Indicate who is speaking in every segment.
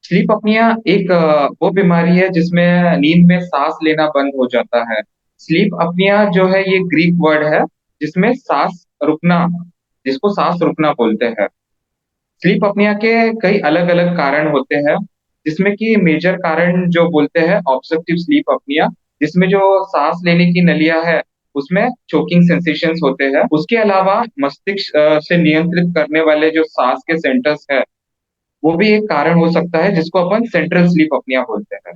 Speaker 1: Sleep अपनिया एक वो बीमारी है जिसमें नींद में सांस लेना बंद हो जाता है। स्लीप अपनिया जो है ये ग्रीक वर्ड है जिसमें सांस रुकना, जिसको सांस रुकना बोलते हैं। स्लीप अपनिया के कई अलग अलग कारण होते हैं, जिसमें कि मेजर कारण जो बोलते हैं ऑब्स्ट्रक्टिव स्लीप अपनिया, जिसमें जो सांस लेने की नलियां है उसमें चोकिंग सेंसेशंस होते हैं। उसके अलावा मस्तिष्क से नियंत्रित करने वाले जो सांस के सेंटर्स है, वो भी एक कारण हो सकता है जिसको अपन सेंट्रल स्लीप अपनिया बोलते हैं।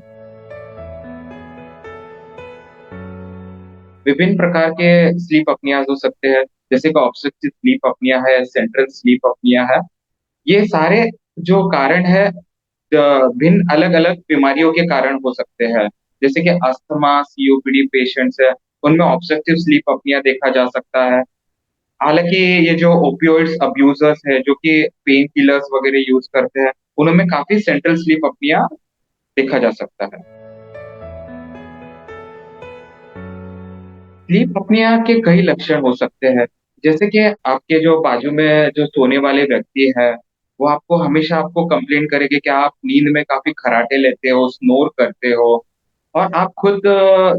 Speaker 1: विभिन्न प्रकार के स्लीप अपनियाज हो सकते हैं, जैसे कि ऑब्स्ट्रक्टिव स्लीप अपनिया है, सेंट्रल स्लीप अपनिया है। ये सारे जो कारण है भिन्न अलग अलग बीमारियों के कारण हो सकते हैं। जैसे कि अस्थमा सीओपीडी पेशेंट्स है, उनमें ऑब्स्ट्रक्टिव स्लीप अपनिया देखा जा सकता है। हालांकि ये जो ओपियोइड्स अब्यूजर्स है जो कि पेन किलर्स वगैरह यूज करते हैं, उनमें काफी सेंट्रल स्लीप अपनिया देखा जा सकता है। स्लीप अपनिया के कई लक्षण हो सकते हैं, जैसे कि आपके जो बाजू में जो सोने वाले व्यक्ति है, वो आपको हमेशा आपको कंप्लेन करेंगे कि आप नींद में काफी खर्राटे लेते हो, स्नोर करते हो। और आप खुद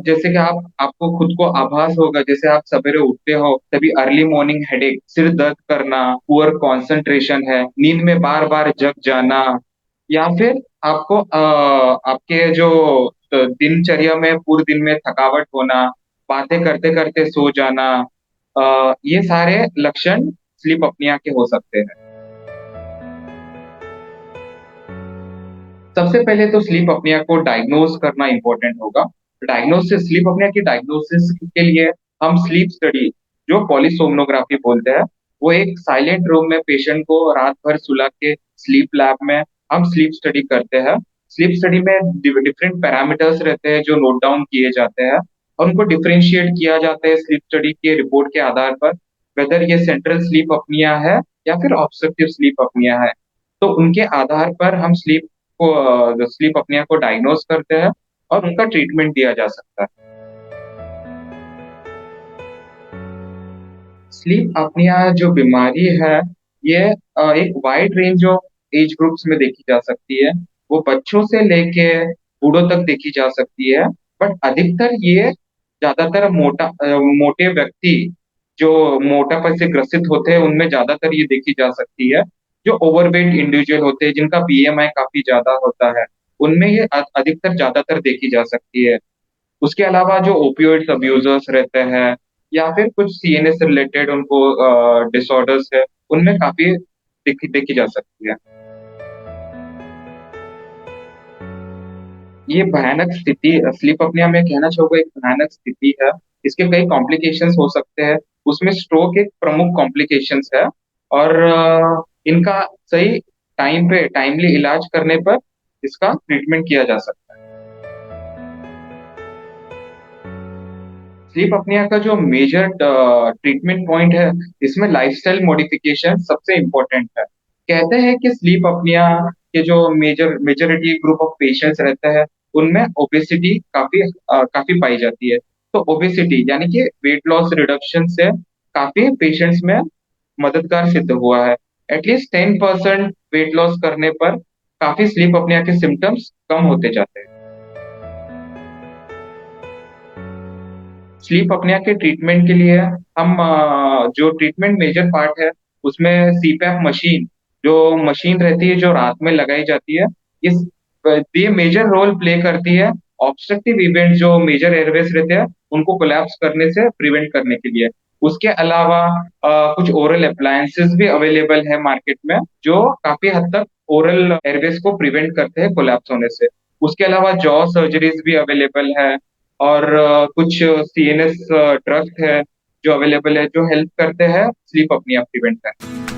Speaker 1: जैसे कि आप आपको खुद को आभास होगा, जैसे आप सवेरे उठते हो तभी अर्ली मॉर्निंग हेडेक, सिर दर्द करना, पुअर कंसंट्रेशन है, नींद में बार बार जग जाना, या फिर आपको आपके जो दिनचर्या में पूरे दिन में थकावट होना, बातें करते करते सो जाना, ये सारे लक्षण स्लीप अपनिया के हो सकते हैं। सबसे पहले तो स्लीप अपनिया को डायग्नोज करना इंपॉर्टेंट होगा। डायग्नोसिस स्लीप अपनिया की डायग्नोसिस के लिए हम स्लीप स्टडी, जो पॉलीसोमनोग्राफी बोलते हैं, वो एक साइलेंट रूम में पेशेंट को रात भर सुला के स्लीप लैब में हम स्लीप स्टडी करते हैं। स्लीप स्टडी में डिफरेंट पैरामीटर्स रहते हैं जो नोट डाउन किए जाते हैं, और उनको डिफरेंशिएट किया जाता है स्लीप स्टडी के रिपोर्ट के आधार पर, वेदर ये सेंट्रल स्लीप अपनिया है या फिर ऑब्स्ट्रक्टिव स्लीप अपनिया है। तो उनके आधार पर हम स्लीप अपनिया को डायग्नोज करते हैं और उनका ट्रीटमेंट दिया जा सकता है। स्लीप अपनिया जो बीमारी है, ये एक wide range of age groups में देखी जा सकती है। वो बच्चों से लेके बूढ़ों तक देखी जा सकती है। बट अधिकतर ये ज्यादातर मोटे व्यक्ति जो मोटापा से ग्रसित होते हैं उनमें ज्यादातर ये देखी जा सकती है। जो ओवरवेट इंडिविजुअल होते हैं जिनका बीएमआई काफी ज्यादा होता है, उनमें ये अधिकतर ज्यादातर देखी जा सकती है। उसके अलावा जो ओपियोइड्स अब्यूजर्स रहते हैं, या फिर कुछ सीएनएस से रिलेटेड उनको डिसऑर्डर्स है, उनमें काफी देखी जा सकती है। ये भयानक स्थिति स्लीप अपनिया में कहना चाहूंगा, एक भयानक स्थिति है। इसके कई कॉम्प्लिकेशंस हो सकते हैं। उसमें स्ट्रोक एक प्रमुख कॉम्प्लिकेशंस है, और इनका सही टाइम पे टाइमली इलाज करने पर इसका ट्रीटमेंट किया जा सकता है। स्लीप अपनिया का जो मेजर ट्रीटमेंट पॉइंट है, इसमें लाइफस्टाइल मॉडिफिकेशन सबसे इम्पोर्टेंट है। कहते हैं कि स्लीप अपनिया के जो मेजोरिटी ग्रुप ऑफ पेशेंट्स रहते हैं, उनमें ओबेसिटी काफी पाई जाती है। तो ओबेसिटी यानी कि वेट लॉस रिडक्शन से काफी पेशेंट्स में मददगार सिद्ध हुआ है। एटलीस्ट 10% वेट लॉस करने पर काफी स्लीप अपनिया के सिम्टम्स कम होते जाते हैं। स्लीप अपनिया के ट्रीटमेंट के लिए हम जो ट्रीटमेंट मेजर पार्ट है, उसमें सीपैप मशीन, जो मशीन रहती है जो रात में लगाई जाती है, इस ये मेजर रोल प्ले करती है ऑब्स्ट्रक्टिव इवेंट जो मेजर एयरवेज रहते हैं उनको कोलैप्स करने से प्रिवेंट करने के लिए। उसके अलावा कुछ ओरल अप्लायंसेस भी अवेलेबल है मार्केट में, जो काफी हद तक ओरल एयरवेज को प्रिवेंट करते हैं कोलैप्स होने से। उसके अलावा जॉ सर्जरीज भी अवेलेबल है, और कुछ सीएनएस ड्रग्स है जो अवेलेबल है, जो हेल्प करते हैं स्लीप अपनिया प्रिवेंट करने में।